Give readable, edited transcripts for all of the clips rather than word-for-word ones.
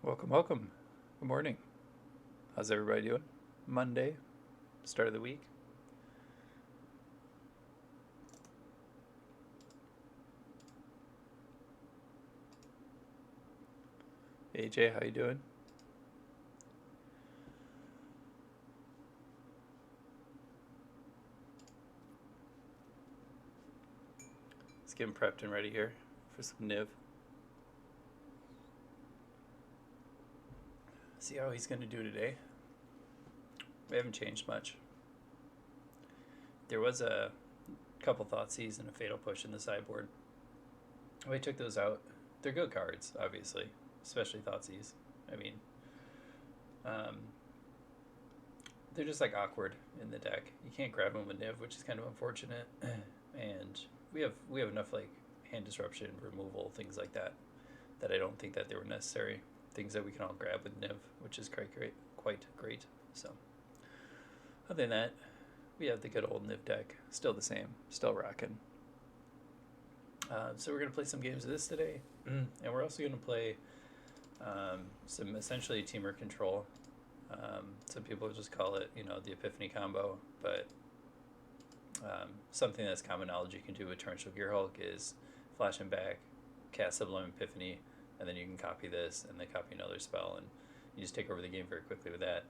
Welcome, welcome. Good morning. How's everybody doing? Monday, start of the week. AJ, how you doing? Let's get him prepped and ready here for some Niv. See how he's going to do today. We haven't changed much. There was a couple Thoughtseize and a Fatal Push in the sideboard. We took those out. They're good cards, obviously, especially Thoughtseize. I mean, they're just like awkward in the deck. You can't grab them with Niv, which is kind of unfortunate. And we have enough like hand disruption, removal, things like that I don't think that they were necessary. Things that we can all grab with Niv, which is quite great. So other than that, we have the good old Niv deck, still the same, still rocking. So we're gonna play some games of this today, and we're also gonna play some essentially Temur control. Some people just call it, the Epiphany combo, but something that's common knowledge you can do with Torrential Gearhulk is flash him back, cast Sublime Epiphany, and then you can copy this and then copy another spell, and you just take over the game very quickly with that.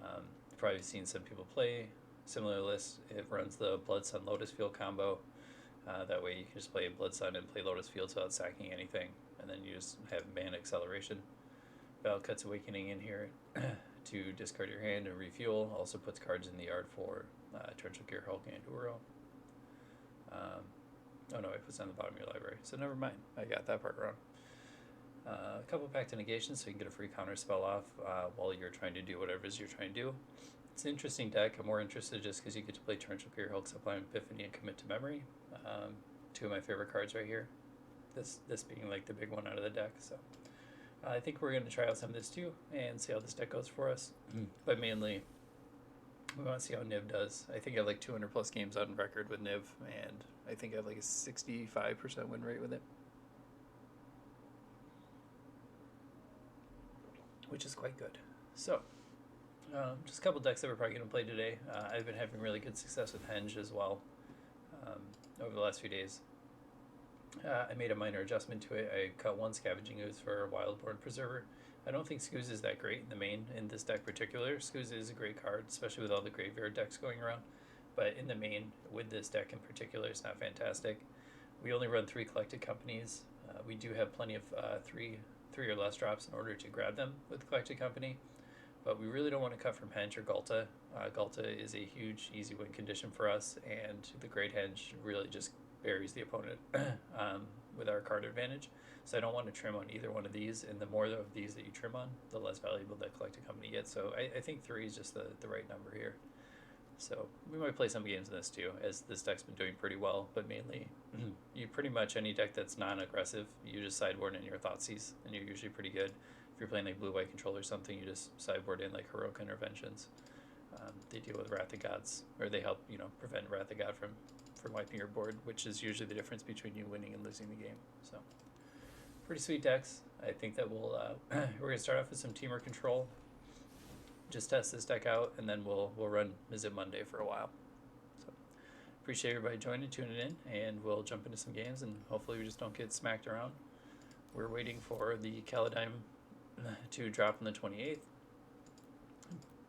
You've probably seen some people play similar lists. It runs the Blood Sun Lotus Field combo. That way you can just play Blood Sun and play Lotus Fields without sacking anything, and then you just have mana acceleration. Valcut's Awakening in here to discard your hand and refuel. Also puts cards in the yard for Torrential Gearhulk and Uro. Oh no, it puts it on the bottom of your library, so never mind. I got that part wrong. A couple Pact to Negation, so you can get a free counter spell off while you're trying to do whatever it is you're trying to do. It's an interesting deck. I'm more interested just because you get to play Torrential Gearhulk, Sublime Epiphany, and Commit to Memory. Two of my favorite cards right here. This being like the big one out of the deck. So I think we're going to try out some of this too and see how this deck goes for us. But mainly, we want to see how Niv does. I think I have like 200 plus games on record with Niv, and I think I have like a 65% win rate with it, which is quite good. So, just a couple decks that we're probably going to play today. I've been having really good success with Henge as well over the last few days. I made a minor adjustment to it. I cut one Scavenging Ooze for a Wildborn Preserver. I don't think Scooz is that great in the main in this deck particular. Scooz is a great card, especially with all the graveyard decks going around. But in the main, with this deck in particular, it's not fantastic. We only run 3 Collected Companies. We do have plenty of three or less drops in order to grab them with Collected Company. But we really don't want to cut from Henge or Ghalta. Ghalta is a huge, easy win condition for us, and the Great Henge really just buries the opponent with our card advantage. So I don't want to trim on either one of these, and the more of these that you trim on, the less valuable that Collected Company gets. So I think 3 is just the right number here. So we might play some games in this too, as this deck's been doing pretty well, but mainly you pretty much any deck that's non-aggressive, you just sideboard in your Thoughtseize, and you're usually pretty good. If you're playing like Blue-White Control or something, you just sideboard in like Heroic Interventions. They deal with Wrath of Gods, or they help, prevent Wrath of God from wiping your board, which is usually the difference between you winning and losing the game. So pretty sweet decks. I think that we'll we're going to start off with some Temur control. Just test this deck out, and then we'll run Visit Monday for a while. So appreciate everybody joining, tuning in, and we'll jump into some games, and hopefully we just don't get smacked around. We're waiting for the Kaladeim to drop on the 28th.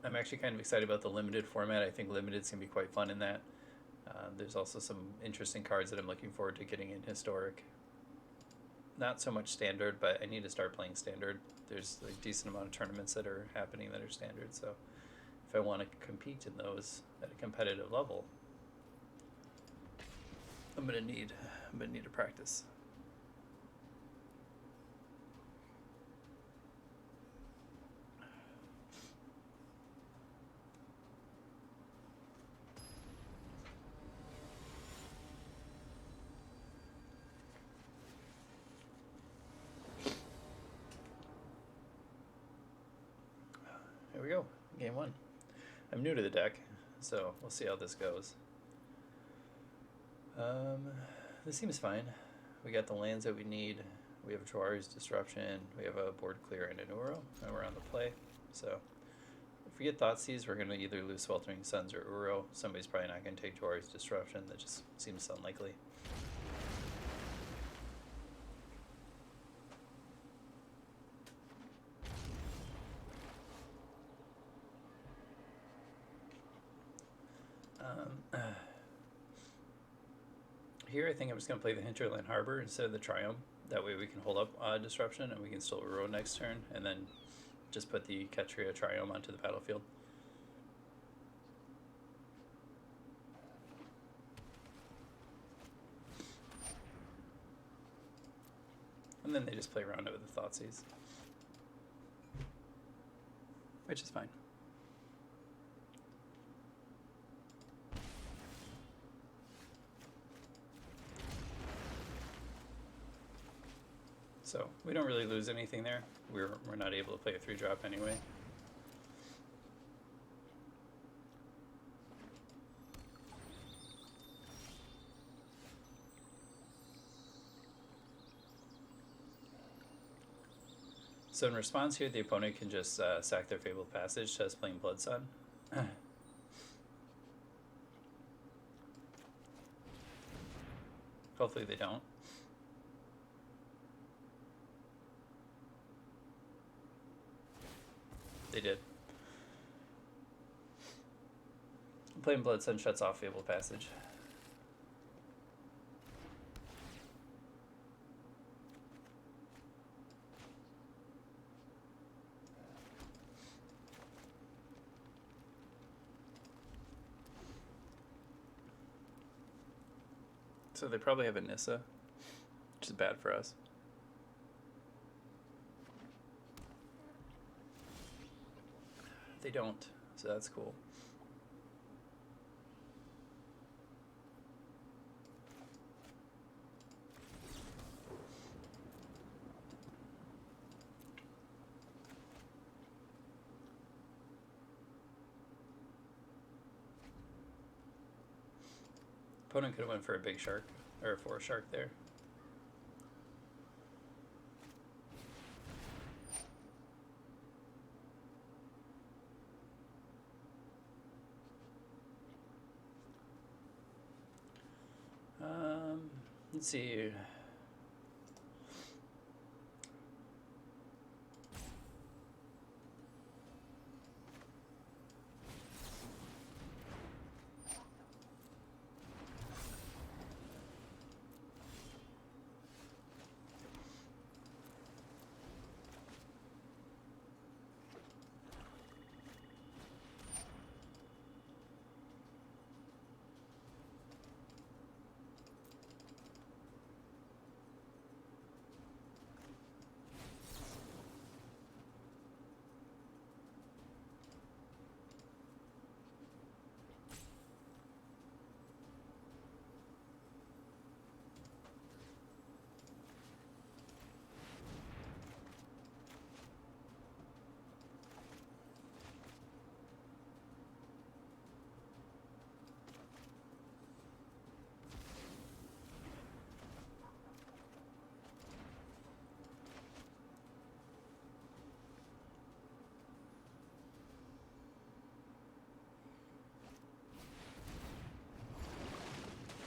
I'm actually kind of excited about the limited format. I think limited's going to be quite fun in that. There's also some interesting cards that I'm looking forward to getting in historic. Not so much standard, but I need to start playing standard. There's a decent amount of tournaments that are happening that are standard, so if I want to compete in those at a competitive level, I'm gonna need to practice. Here we go, game 1. I'm new to the deck, so we'll see how this goes. This seems fine. We got the lands that we need. We have Jawari's Disruption, we have a board clear and an Uro, and we're on the play. So if we get Thoughtseize, we're going to either lose Sweltering Suns or Uro. Somebody's probably not going to take Jawari's Disruption. That just seems unlikely. Here I think I'm just going to play the Hinterland Harbor instead of the Triumph. That way we can hold up Disruption and we can still Uro next turn, and then just put the Ketria Triumph onto the battlefield. And then they just play around it with the Thoughtseize, which is fine. So we don't really lose anything there. We're not able to play a 3-drop anyway. So in response here, the opponent can just sack their Fabled Passage to us playing Blood Sun. Hopefully they don't. They did. Playing Blood Sun shuts off Fabled Passage. So they probably have a Nissa, which is bad for us. They don't, so that's cool. Opponent could have went for a big shark, or a 4 shark there. Let's see.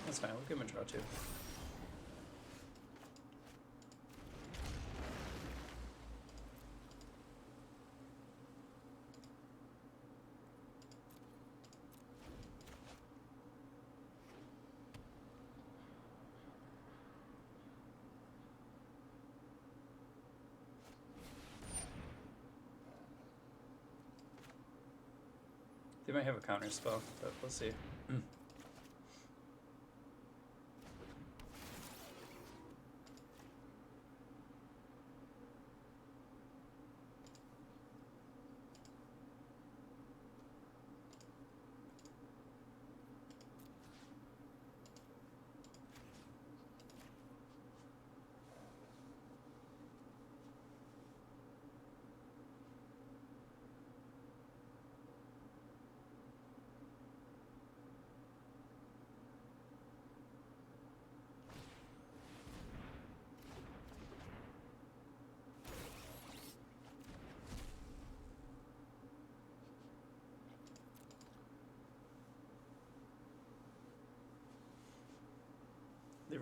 That's fine, we'll give him a draw too. They might have a counter spell, but we'll see.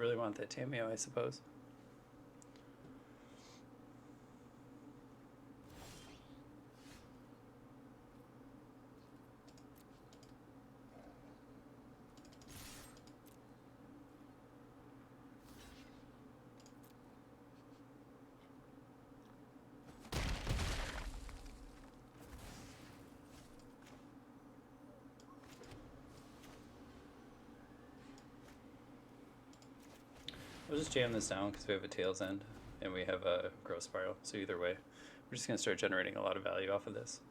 really want that Tameo, I suppose. We'll just jam this down because we have a tail's end and we have a growth spiral. So either way, we're just going to start generating a lot of value off of this.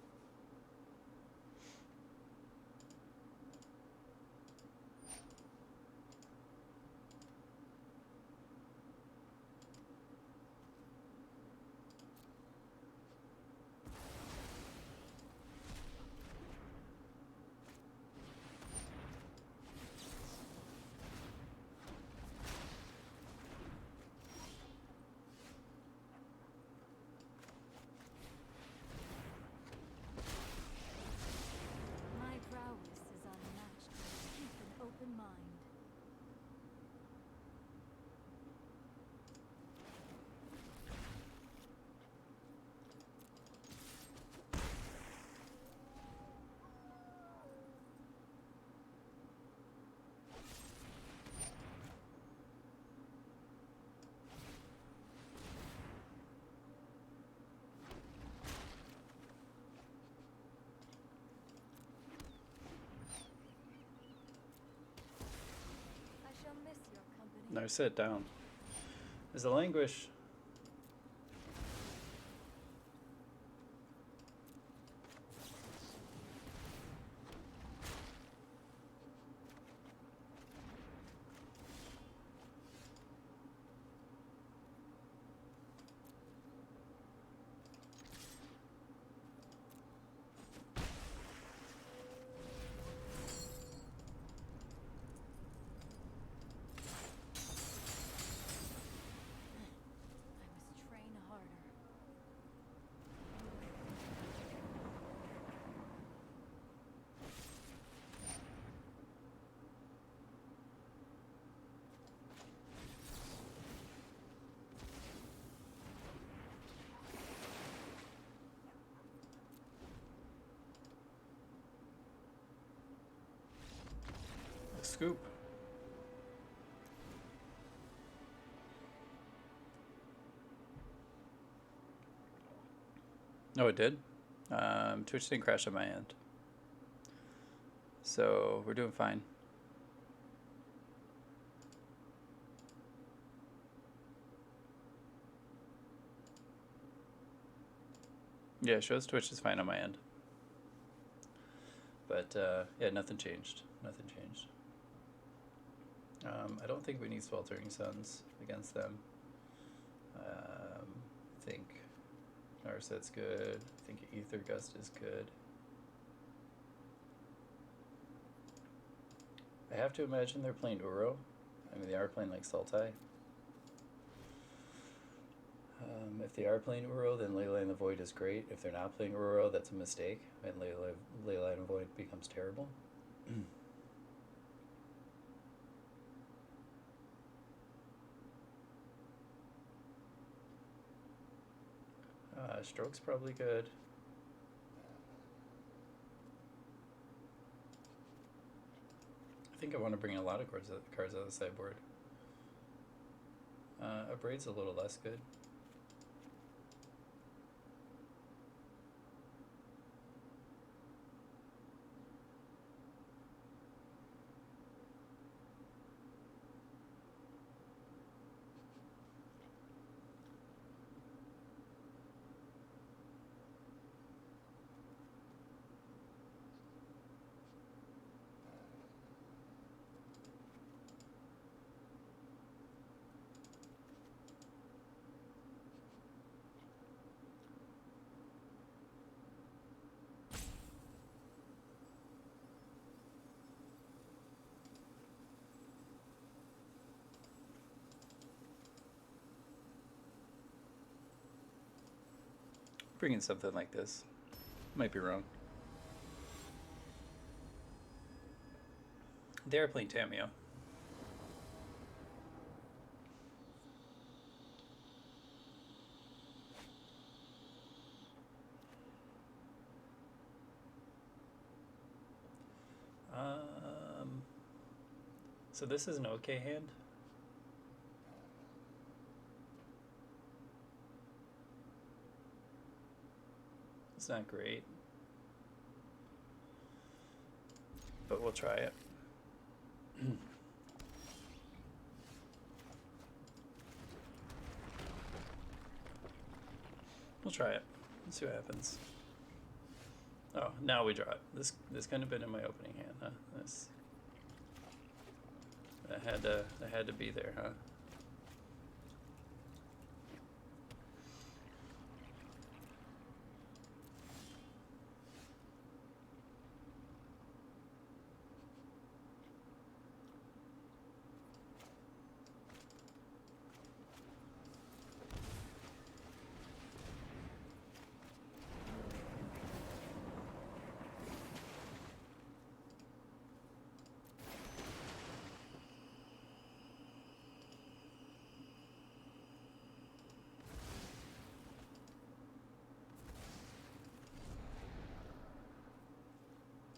No, sit down. Is the languish? Scoop. No, it did. Twitch didn't crash on my end. So we're doing fine. Yeah, shows Twitch is fine on my end. But yeah, nothing changed. Nothing changed. I don't think we need Sweltering Suns against them. I think Narset's good. I think Ether Gust is good. I have to imagine they're playing Uro. I mean, they are playing like Sultai. If they are playing Uro, then Leyline the Void is great. If they're not playing Uro, that's a mistake, and Leyline the Void becomes terrible. Stroke's probably good. I think I want to bring a lot of cards out of the sideboard. Abrade's a little less good. Bringing something like this. Might be wrong. They're playing Tameo. So this is an okay hand. It's not great, but we'll try it. We'll try it. Let's see what happens. Oh, now we draw it. This couldn't have been in my opening hand, huh? That had to be there, huh?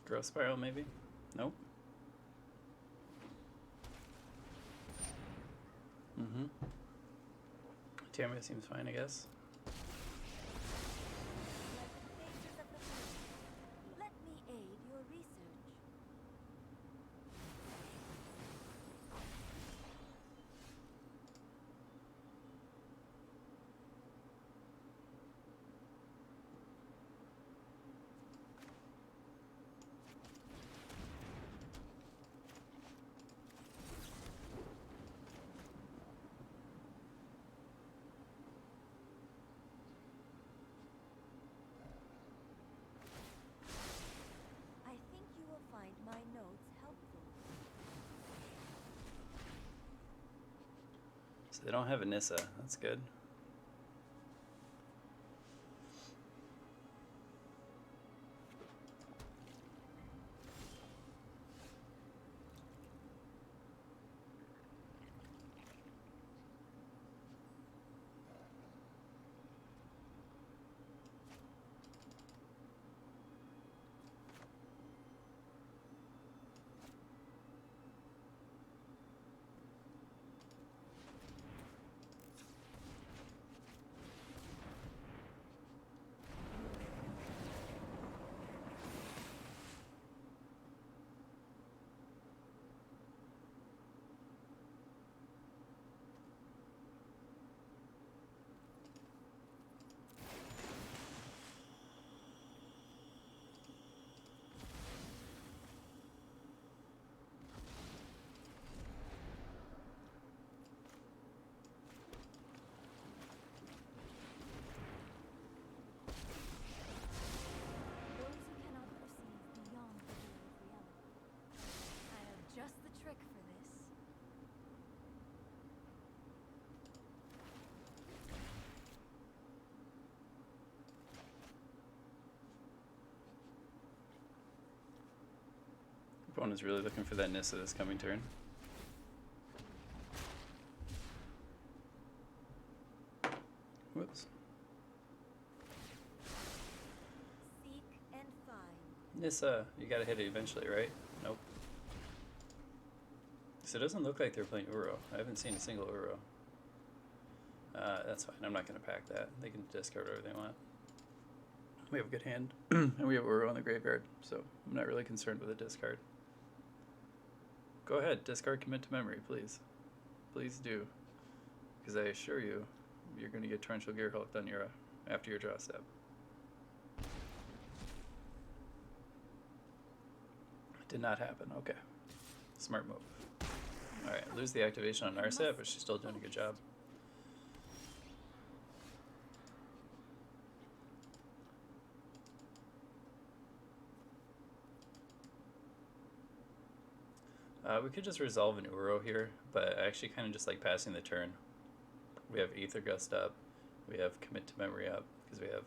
Growth spiral, maybe? Nope. Temur seems fine, I guess. Let me aid your research. I think you will find my notes helpful. So they don't have a Nissa. That's good. Those who cannot perceive beyond the veil of reality. I have just the trick for this. Opponent's really looking for that Nissa this coming turn. Whoops. Seek and find. Nissa, you gotta hit it eventually, right? Nope. So it doesn't look like they're playing Uro. I haven't seen a single Uro. That's fine. I'm not gonna pack that. They can discard whatever they want. We have a good hand, and we have Uro in the graveyard, so I'm not really concerned with a discard. Go ahead, discard commit to memory, please. Please do. Because I assure you, you're going to get Torrential Gear hooked on your after your draw step. Did not happen. Okay. Smart move. Alright, lose the activation on our set, but she's still doing a good job. We could just resolve an Uro here, but I actually kind of just like passing the turn. We have Aether Gust up, we have Commit to Memory up, because we have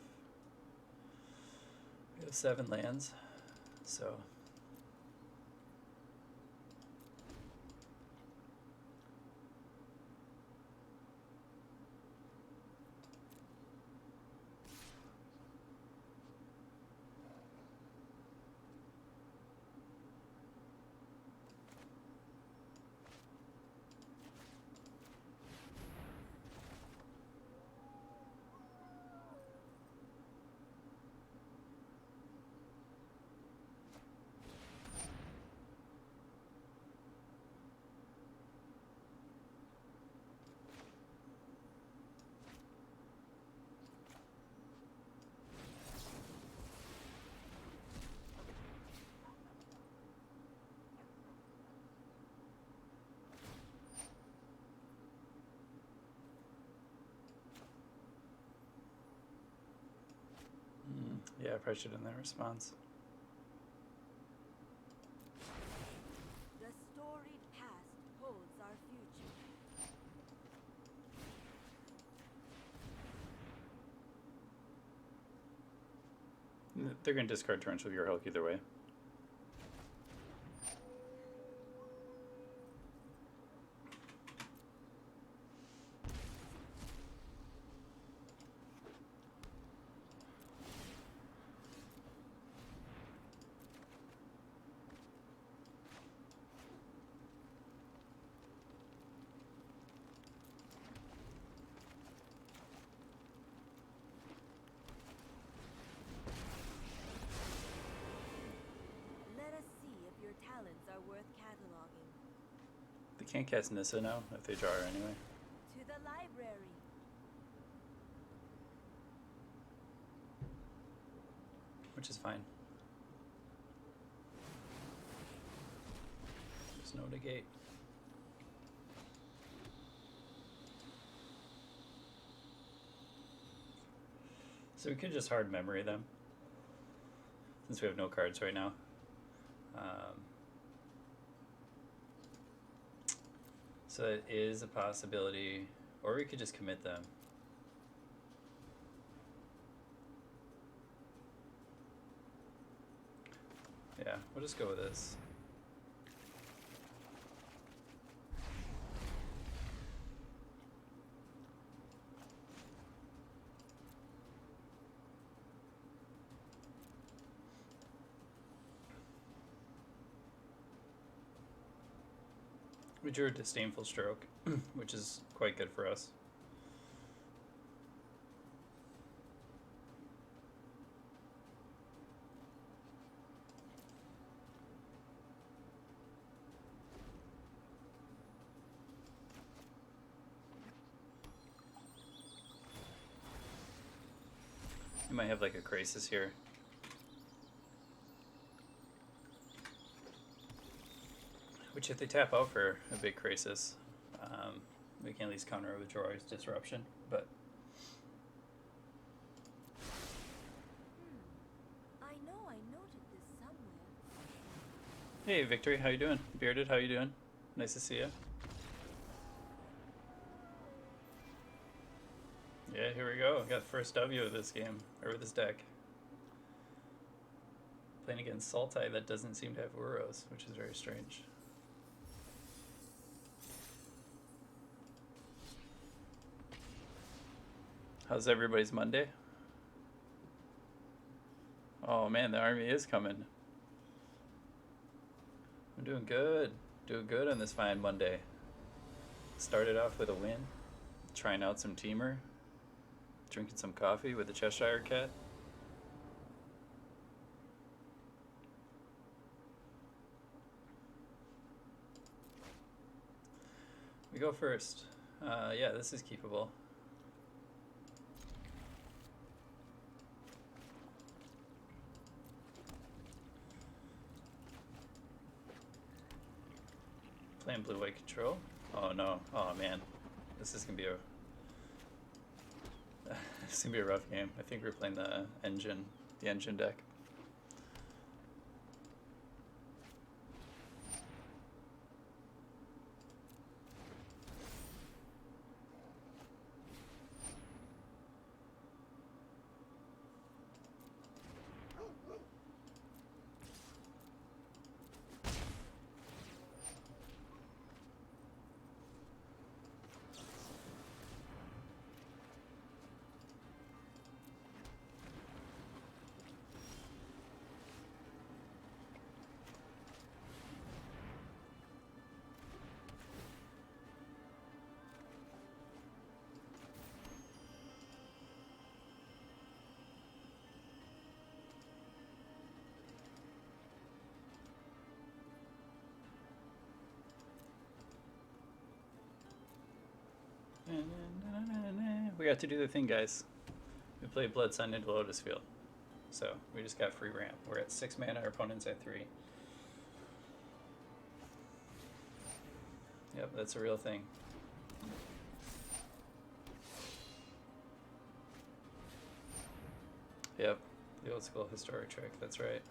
7 lands, so... Yeah, I probably should have done that response. The storied past holds our future. They're going to discard Torrential Your Hulk either way. Let us see if your talents are worth cataloging. They can't cast Nissa now if they draw her anyway. To the library. Which is fine. There's no negate. So we could just hard memory them, since we have no cards right now. So it is a possibility, or we could just commit them. Yeah, we'll just go with this. We drew a Disdainful Stroke, which is quite good for us. You might have like a Crisis here. Which if they tap out for a big Crisis, we can at least counter with Jorah's Disruption, but... I know I noted this somewhere. Hey Victory, how you doing? Bearded, how you doing? Nice to see you. Yeah, here we go. Got the first W of this game, or this deck. Playing against Sultai that doesn't seem to have Uros, which is very strange. How's everybody's Monday? Oh man, the army is coming. I'm doing good. Doing good on this fine Monday. Started off with a win. Trying out some Temur. Drinking some coffee with the Cheshire Cat. We go first. Yeah, this is keepable. Playing blue-white control. Oh no. Oh man. This is gonna be a this is gonna be a rough game. I think we're playing the engine deck. We got to do the thing, guys. We played Blood Sun into Lotus Field. So, we just got free ramp. We're at 6 mana, our opponent's at 3. Yep, that's a real thing. Yep. The old school historic trick, that's right.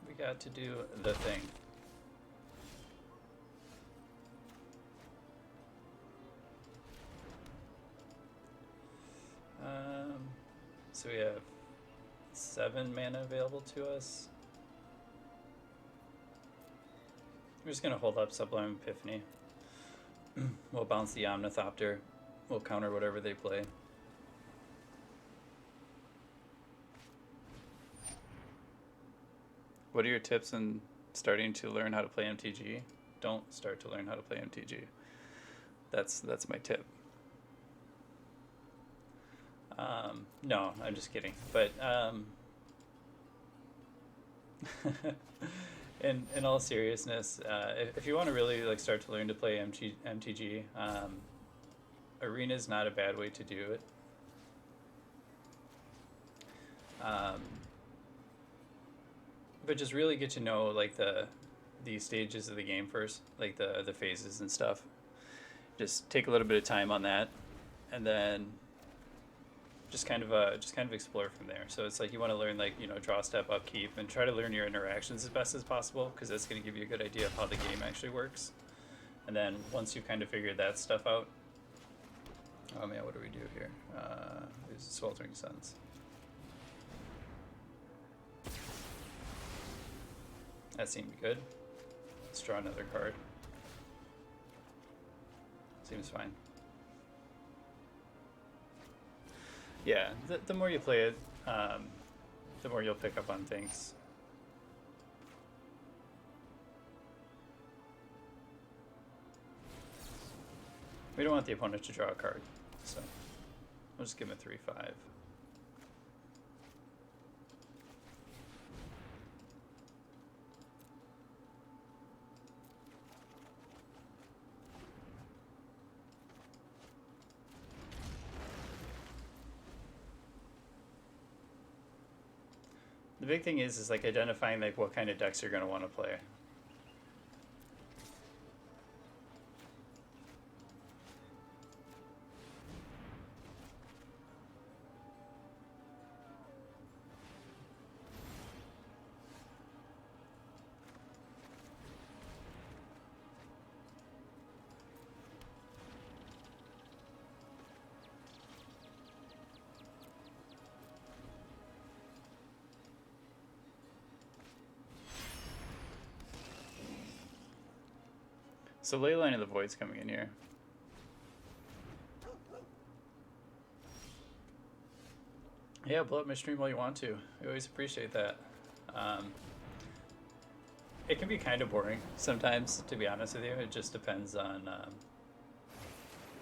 We got to do the thing. So we have 7 mana available to us. We're just gonna hold up Sublime Epiphany. We'll bounce the Omnithopter. We'll counter whatever they play. What are your tips in starting to learn how to play MTG? Don't start to learn how to play MTG. That's my tip. No, I'm just kidding. But in all seriousness, if you want to really like start to learn to play MTG, Arena is not a bad way to do it. But just really get to know like the stages of the game first, like the phases and stuff. Just take a little bit of time on that, and then just kind of explore from there. So it's like you want to learn like, you know, draw step, upkeep, and try to learn your interactions as best as possible, because that's going to give you a good idea of how the game actually works. And then once you've kind of figured that stuff out, oh man, what do we do here? These Sweltering Suns. That seemed good. Let's draw another card. Seems fine. Yeah, the more you play it, the more you'll pick up on things. We don't want the opponent to draw a card, so we'll just give him a 3/5. The big thing is like identifying like what kind of decks you're going to want to play. So Leyline of the Void's coming in here. Yeah, blow up my stream while you want to. I always appreciate that. It can be kind of boring sometimes, to be honest with you. It just depends on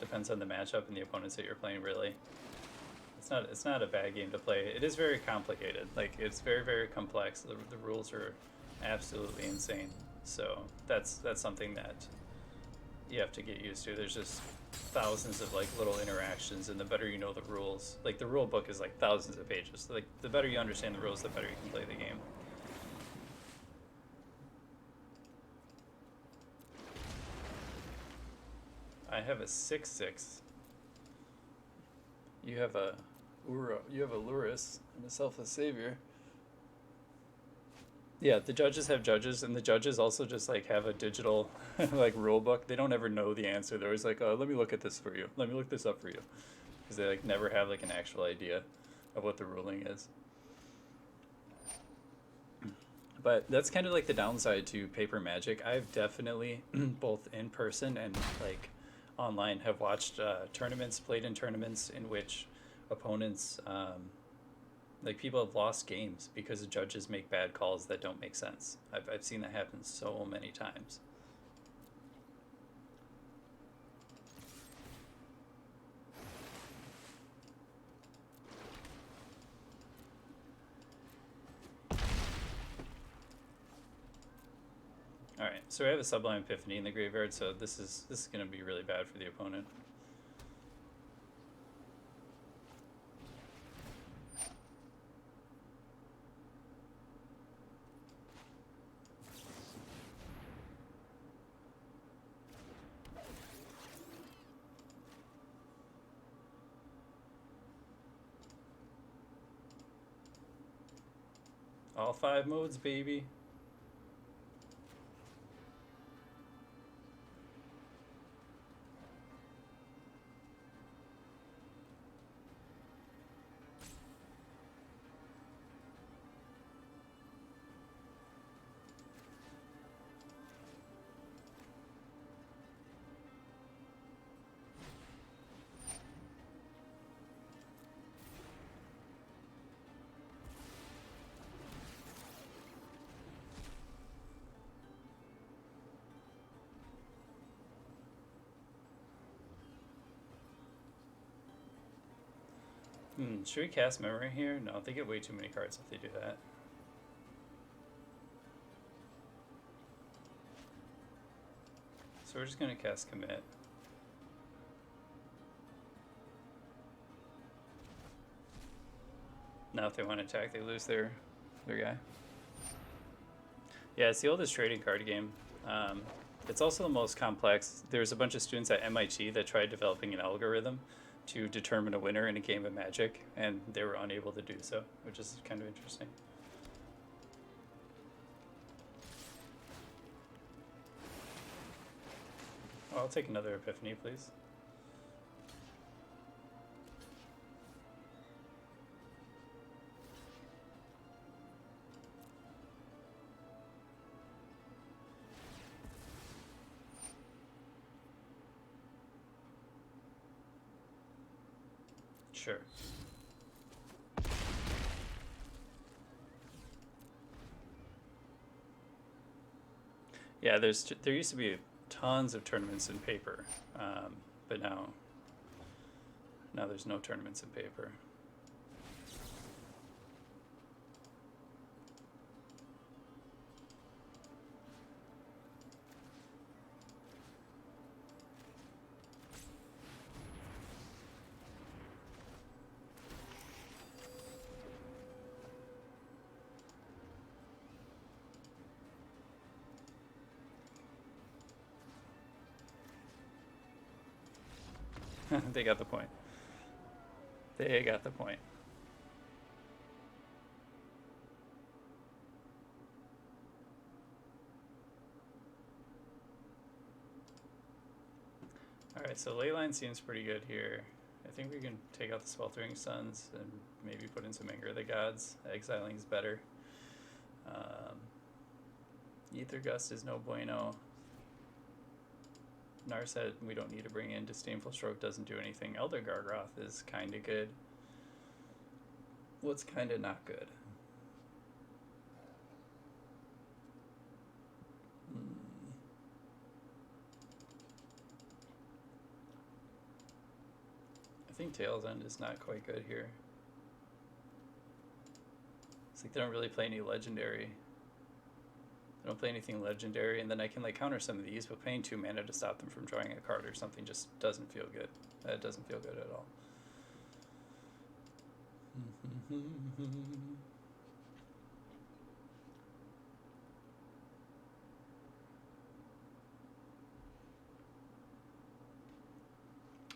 the matchup and the opponents that you're playing. Really, it's not a bad game to play. It is very complicated. Like it's very, very complex. The rules are absolutely insane. So that's something that you have to get used to. There's just thousands of like little interactions, and the better you know the rules, like the rule book is like thousands of pages. So, like the better you understand the rules, the better you can play the game. I have a 6/6. You have a Lurus and a Selfless Savior. Yeah, the judges have judges, and the judges also just like have a digital like rule book. They don't ever know the answer. They're always like, "Oh, let me look at this for you. Let me look this up for you," because they like never have like an actual idea of what the ruling is. But that's kind of like the downside to paper Magic. I've definitely both in person and like online have watched tournaments, played in tournaments in which opponents like people have lost games because the judges make bad calls that don't make sense. I've seen that happen so many times. All right, so we have a Sublime Epiphany in the graveyard, so this is going to be really bad for the opponent. All 5 modes, baby. Should we cast Memory here? No, they get way too many cards if they do that. So we're just going to cast Commit. Now if they want to attack, they lose their guy. Yeah, it's the oldest trading card game. It's also the most complex. There's a bunch of students at MIT that tried developing an algorithm to determine a winner in a game of Magic, and they were unable to do so, which is kind of interesting. Oh, I'll take another Epiphany, please. Sure. Yeah, there used to be tons of tournaments in paper, but now there's no tournaments in paper. They got the point. They got the point. Alright, so Leyline seems pretty good here. I think we can take out the Sweltering Suns and maybe put in some Anger of the Gods. Exiling's better. Ether Gust is no bueno. Narset we don't need to bring in. Disdainful Stroke doesn't do anything. Elder Gargroth is kind of good. What's kind of not good? I think Tail's End is not quite good here. It's like they don't really play any legendary. They don't play anything legendary, and then I can like counter some of these, but paying 2 mana to stop them from drawing a card or something just doesn't feel good. That doesn't feel good at all.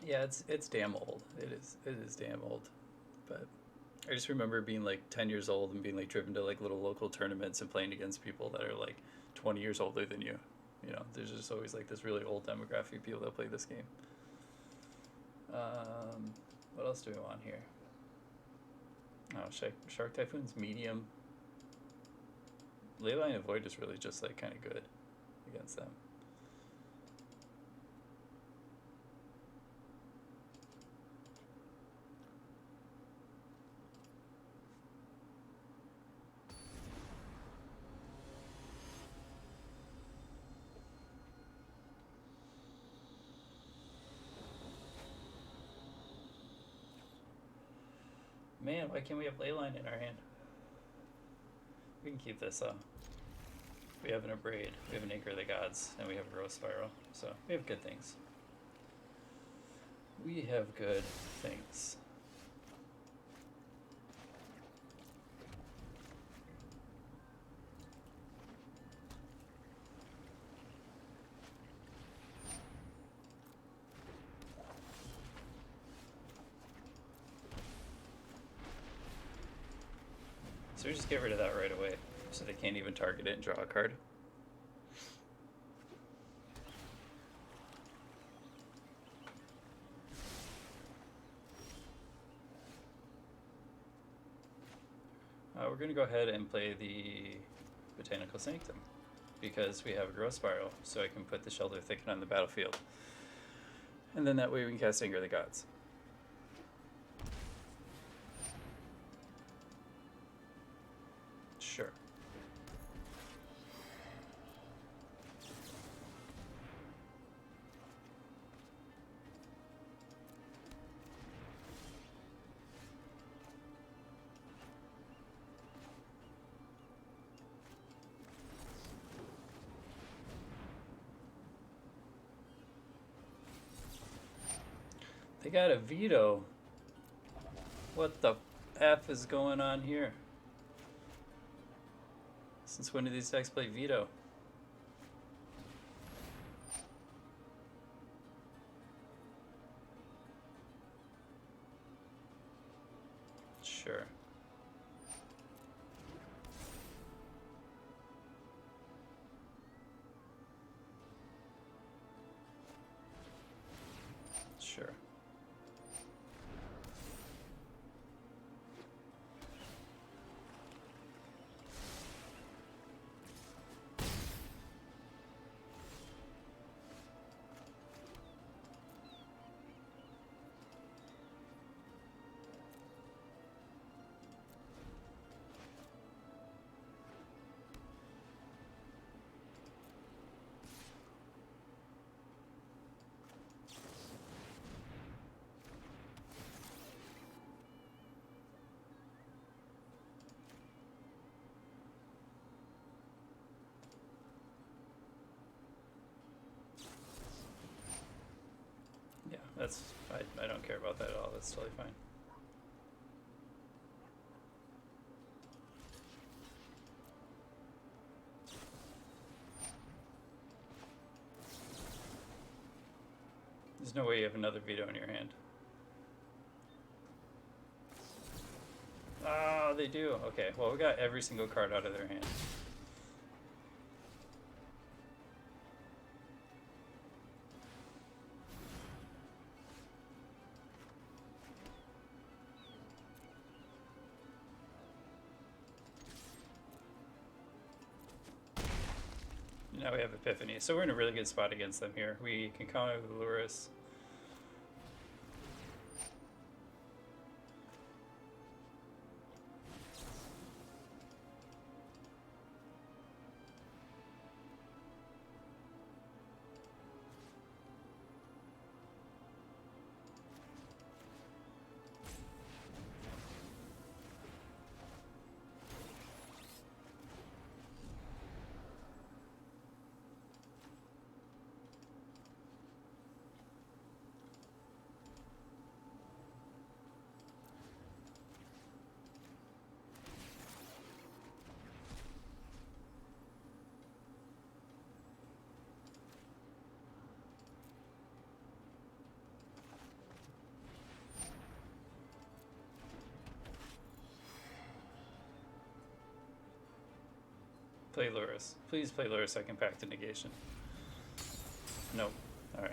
Yeah, it's damn old. It is damn old. But I just remember being like 10 years old and being like driven to like little local tournaments and playing against people that are like 20 years older than you. You know, there's just always like this really old demographic of people that play this game. What else do we want here? Oh, Shark Typhoon's medium. Leyline of Void is really just like kind of good against them. Man, why can't we have Leyline in our hand? We can keep this though. We have an Abrade, we have an Anchor of the Gods, and we have a Rose Spiral. So we have good things. We have good things. So we just get rid of that right away, so they can't even target it and draw a card. We're going to go ahead and play the Botanical Sanctum, because we have a Growth Spiral, so I can put the Shelter Thicket on the battlefield. And then that way we can cast Anger of the Gods. Sure. They got a veto. What the F is going on here? Since when do these decks play veto? Sure. Sure. Yeah, that's, I don't care about that at all. That's totally fine. There's no way you have another veto in your hand. Oh, they do. Okay, well, we got every single card out of their hand. Now we have Epiphany, so we're in a really good spot against them here. We can counter with Luris. Play Luris. Please play Luris so I can pack the negation. Nope. Alright.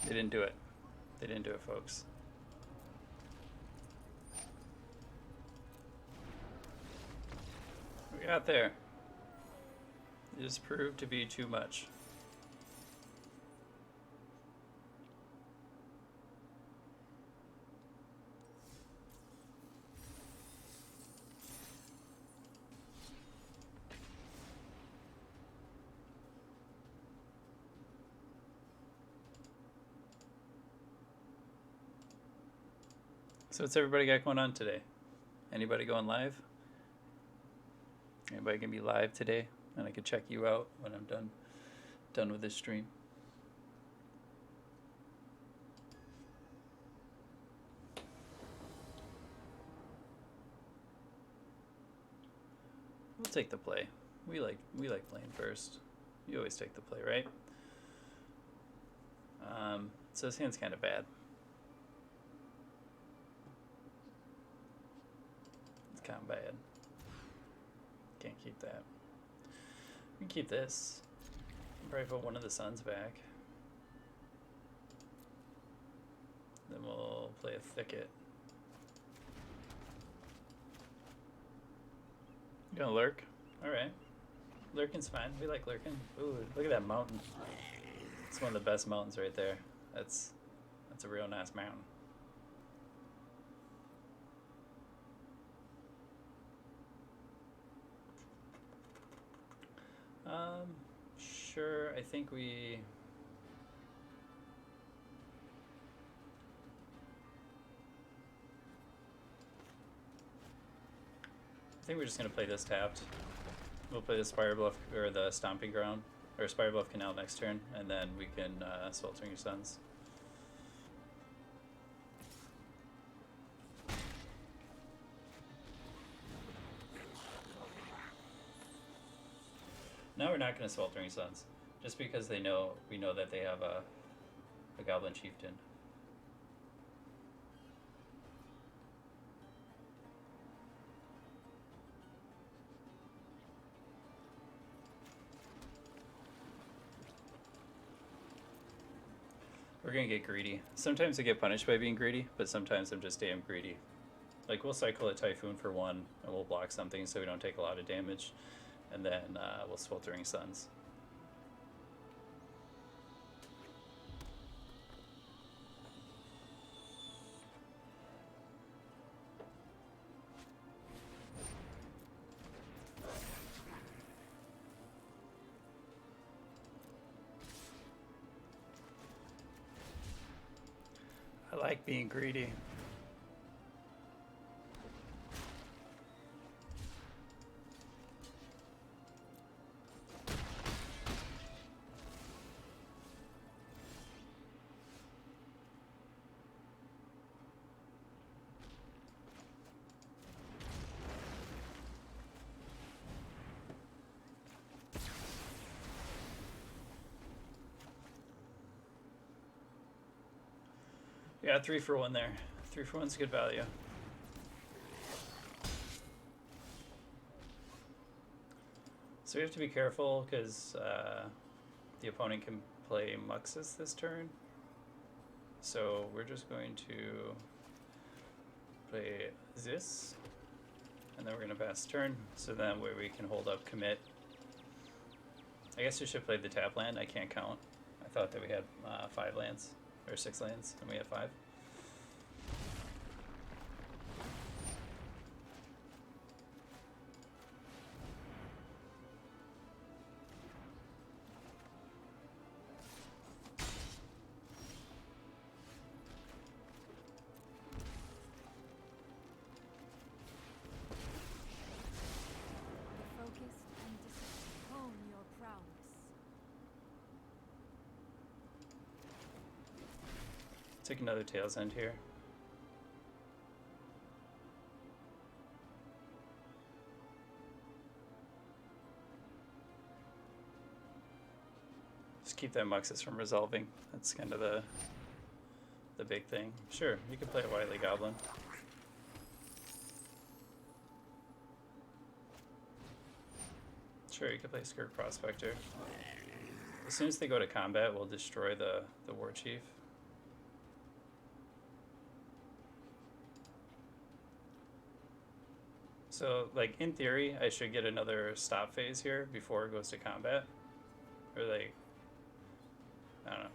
They didn't do it. They didn't do it, folks. We got there. It just proved to be too much. So what's everybody got going on today? Anybody going live? Anybody gonna be live today? And I can check you out when I'm done with this stream. We'll take the play. We like playing first. You always take the play, right? So his hand's kind of bad. Combat. Can't keep that. We can keep this. Probably put one of the suns back. Then we'll play a thicket. You gonna lurk? Alright. Lurking's fine. We like lurking. Ooh, look at that mountain. It's one of the best mountains right there. That's a real nice mountain. Sure, I think we... I think we're just going to play this tapped. We'll play the Spire Bluff, or the Stomping Ground, or Spire Bluff Canal next turn, and then we can Sweltering Suns. No, we're not going to Sweltering Suns, just because we know that they have a Goblin Chieftain. We're gonna get greedy. Sometimes I get punished by being greedy, but sometimes I'm just damn greedy. Like, we'll cycle a Typhoon for 1, and we'll block something so we don't take a lot of damage, and then we'll Sweltering Suns. I like being greedy. Yeah, 3 for 1 there. 3 for 1's good value. So we have to be careful because the opponent can play Muxus this turn. So we're just going to play this, and then we're going to pass turn. So then we can hold up commit. I guess we should play the tap land. I can't count. I thought that we had 5 lands. Or 6 lands, and we have 5. Focused and disciplined. Hone your prowess. Take another Tail's End here. Just keep that Muxus from resolving. That's kind of the big thing. Sure, you can play a Wily Goblin. Sure, you can play Skirt Prospector. As soon as they go to combat, we'll destroy the War Chief. So, like, in theory, I should get another stop phase here before it goes to combat. Or, like, I don't know.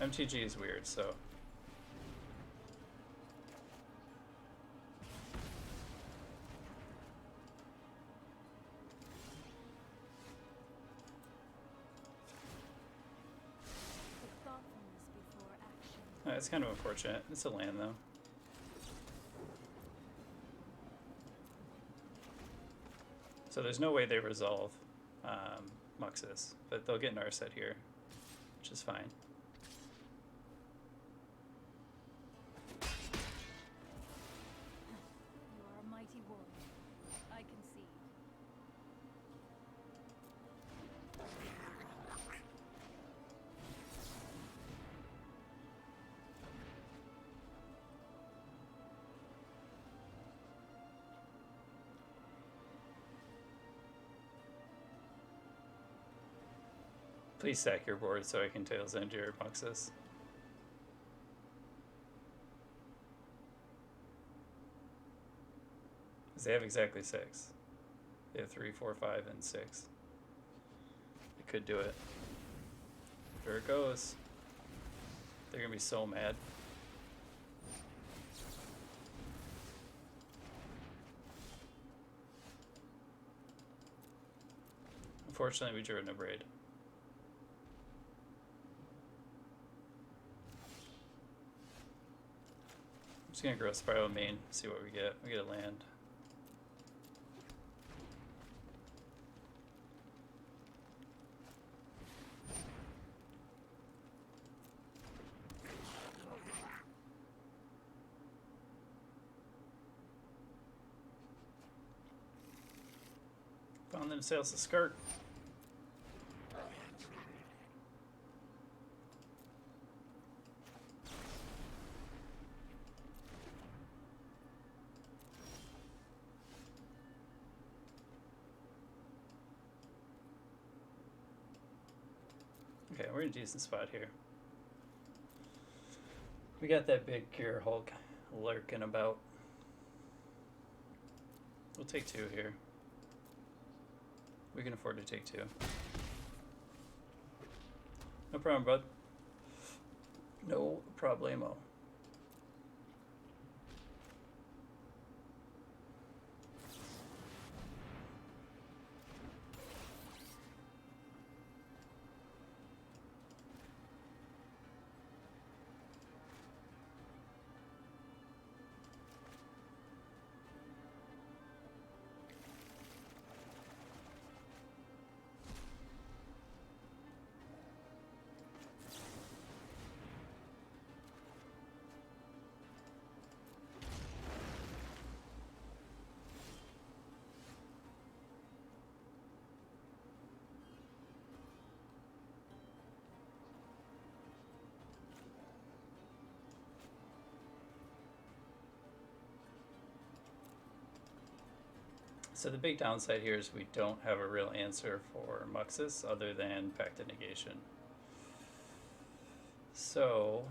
MTG is weird, so. Put thoughtfulness before action. It's kind of unfortunate. It's a land, though. So there's no way they resolve Muxus, but they'll get Narset here, which is fine. You are a mighty warrior. I concede. Please stack your board so I can Tails End your Muxus. Because they have exactly 6. They have 3, 4, 5, and 6. They could do it. There it goes. They're gonna be so mad. Unfortunately, we drew in a braid. I'm just gonna grow Spiral Main, see what we get. We get a land. Found themselves a skirt. Okay, we're in a decent spot here. We got that big Gear Hulk lurking about. We'll take 2 here. We can afford to take 2. No problem, bud. No problemo. So the big downside here is we don't have a real answer for Muxus other than Pact of Negation. So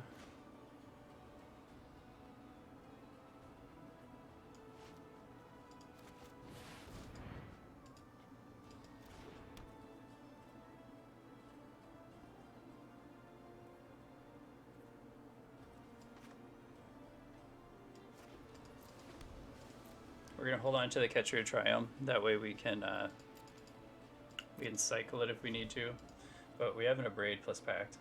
we're gonna hold on to the Catcher Triumph. That way we can cycle it if we need to. But we have an Abrade plus Pact.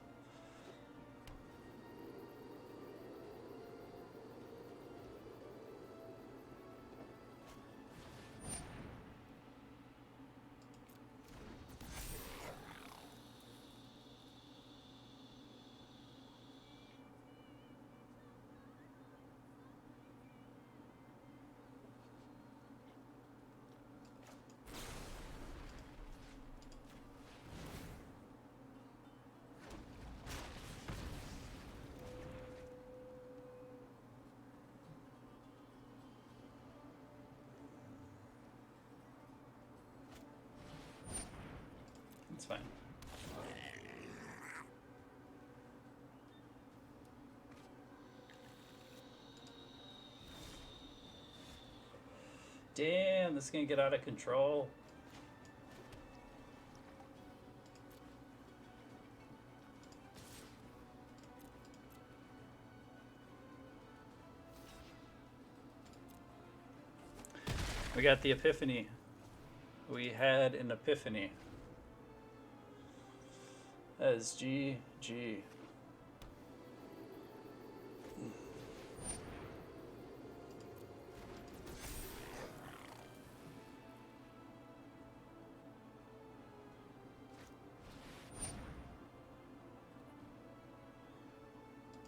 It's fine. Damn, this is gonna get out of control. We got the epiphany. We had an epiphany. That is GG.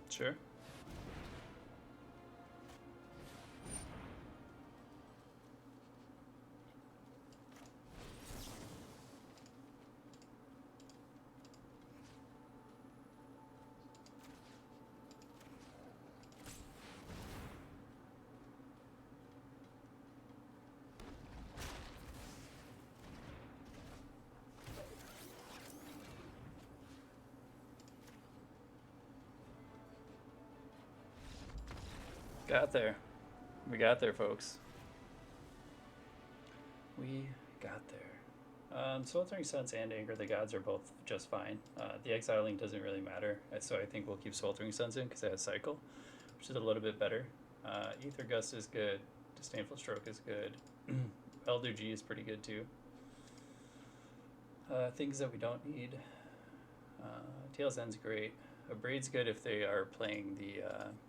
Sure. got there. We got there, folks. We got there. Sweltering Suns and Anger the Gods are both just fine. The Exiling doesn't really matter, so I think we'll keep Sweltering Suns in because it has Cycle, which is a little bit better. Ether Gust is good. Disdainful Stroke is good. Elder G is pretty good too. Things that we don't need. Tail's End's great. Abraid's good if they are playing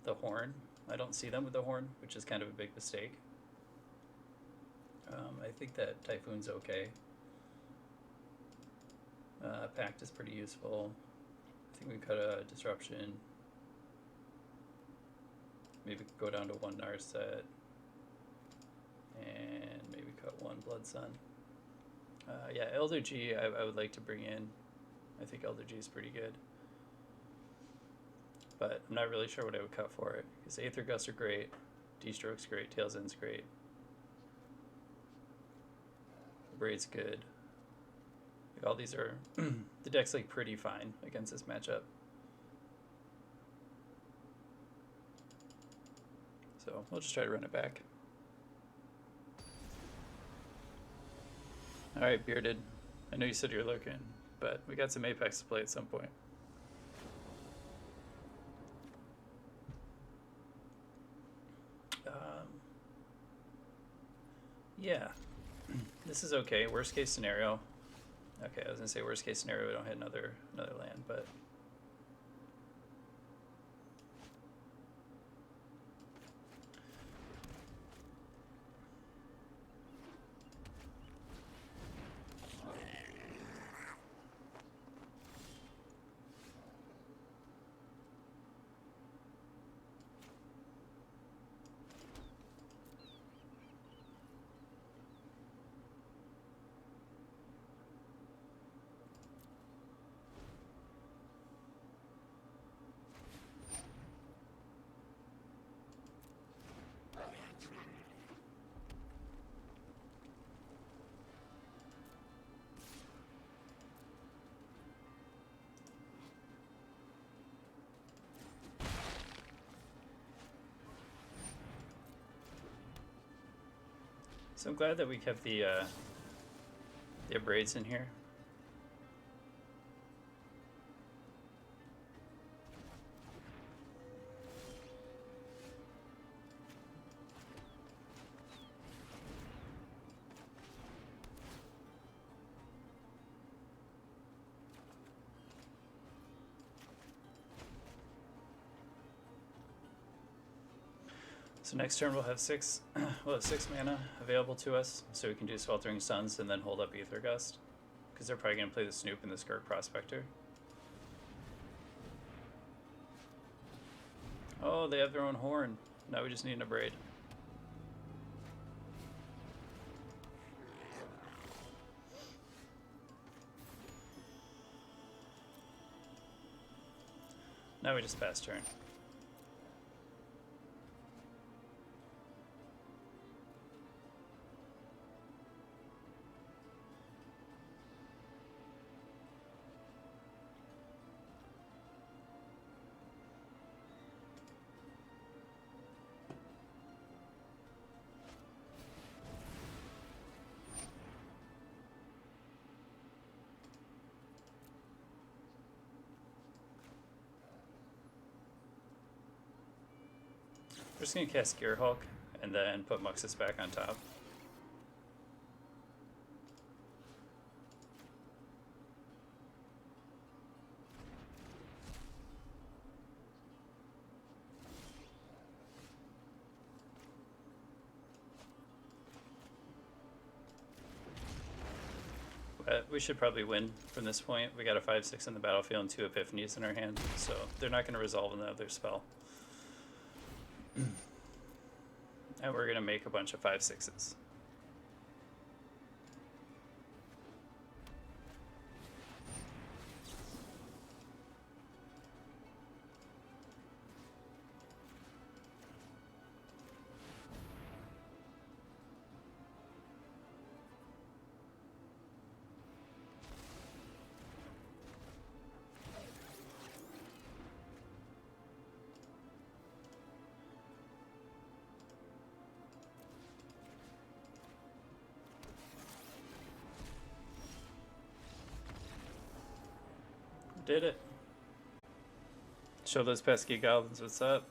the Horn. I don't see them with the Horn, which is kind of a big mistake. I think that Typhoon's okay. Pact is pretty useful. I think we cut a Disruption. Maybe go down to 1 Narset. And maybe cut 1 Blood Sun. Yeah, Elder G I would like to bring in. I think Elder G is pretty good. But I'm not really sure what I would cut for it. Because Aether Gusts are great. D-Stroke's great. Tail's End's great. Braid's good. Like, all these are... the deck's like pretty fine against this matchup. So we'll just try to run it back. Alright, Bearded. I know you said you're looking, but we got some Apex to play at some point. Yeah. This is okay. Worst case scenario. Okay, I was gonna say worst case scenario we don't hit another land, but so I'm glad that we kept the Abraids in here. So next turn we'll have 6 mana available to us, so we can do Sweltering Suns and then hold up Aether Gust, because they're probably gonna play the Snoop and the Skirk Prospector. Oh, they have their own Horn. Now we just need an Abraid. Now we just pass turn. We're just gonna cast Gearhulk and then put Muxus back on top. But we should probably win from this point. We got a 5/6 in the battlefield and 2 Epiphanies in our hand, so they're not gonna resolve another spell. And we're gonna make a bunch of 5/6s. Did it. Show those pesky goblins what's up.